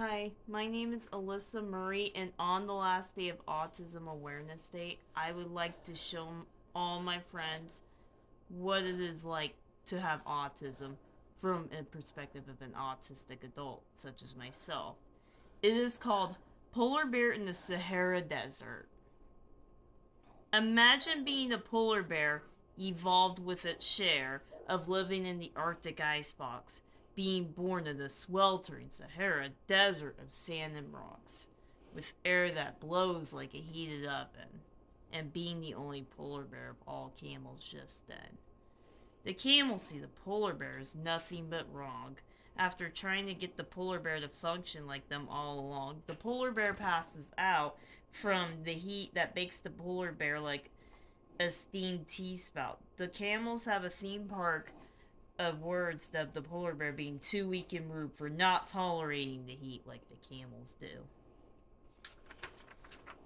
Hi, my name is Alyssa Murray, and on the last day of Autism Awareness Day, I would like to show all my friends what it is like to have autism from a perspective of an autistic adult, such as myself. It is called Polar Bear in the Sahara Desert. Imagine being a polar bear evolved with its share of living in the Arctic icebox, being born in the sweltering Sahara Desert of sand and rocks, with air that blows like a heated oven, and being the only polar bear of all camels just then. The camels see the polar bear as nothing but wrong. After trying to get the polar bear to function like them all along, the polar bear passes out from the heat that bakes the polar bear like a steamed tea spout. The camels have a theme park of words of the polar bear being too weak and rude for not tolerating the heat like the camels do.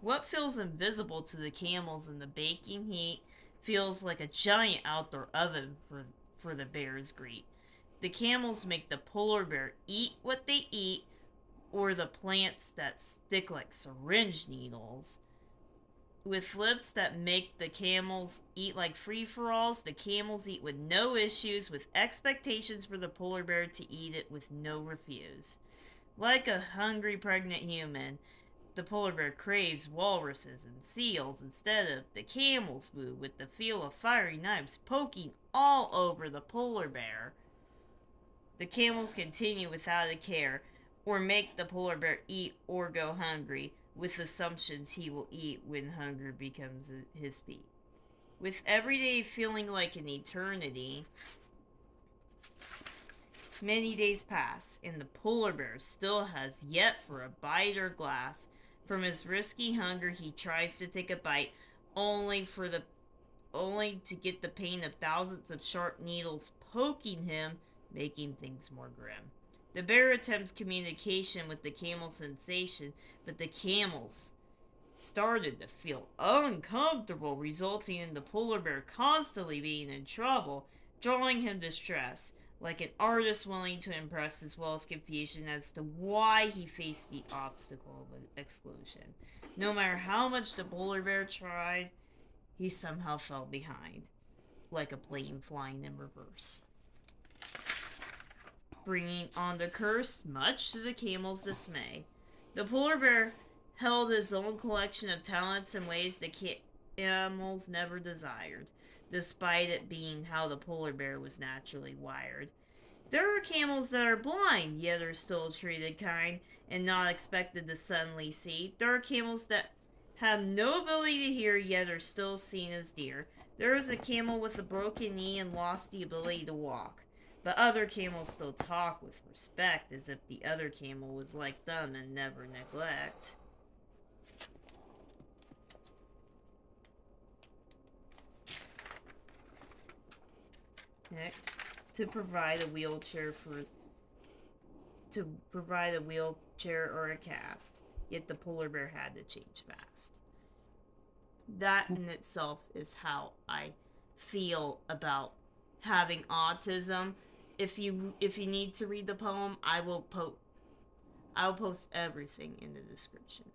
What feels invisible to the camels in the baking heat feels like a giant outdoor oven for the bear's greed. The camels make the polar bear eat what they eat, or the plants that stick like syringe needles. With lips that make the camels eat like free-for-alls, the camels eat with no issues, with expectations for the polar bear to eat it with no refuse. Like a hungry pregnant human, the polar bear craves walruses and seals instead of the camel's food, with the feel of fiery knives poking all over the polar bear. The camels continue without a care, or make the polar bear eat or go hungry, with assumptions he will eat when hunger becomes his speed. With every day feeling like an eternity, many days pass, and the polar bear still has yet for a bite or glass. From his risky hunger, he tries to take a bite, only to get the pain of thousands of sharp needles poking him, making things more grim. The bear attempts communication with the camel sensation, but the camels started to feel uncomfortable, resulting in the polar bear constantly being in trouble, drawing him distress, like an artist willing to impress as well as confusion as to why he faced the obstacle of exclusion. No matter how much the polar bear tried, he somehow fell behind, like a plane flying in reverse, bringing on the curse, much to the camel's dismay. The polar bear held his own collection of talents in ways the camels never desired, despite it being how the polar bear was naturally wired. There are camels that are blind, yet are still treated kind and not expected to suddenly see. There are camels that have no ability to hear, yet are still seen as dear. There is a camel with a broken knee and lost the ability to walk. But other camels still talk with respect, as if the other camel was like them and never neglect. Next, to provide a wheelchair for to provide a wheelchair or a cast. Yet the polar bear had to change fast. That in itself is how I feel about having autism. If you need to read the poem, I'll post everything in the description.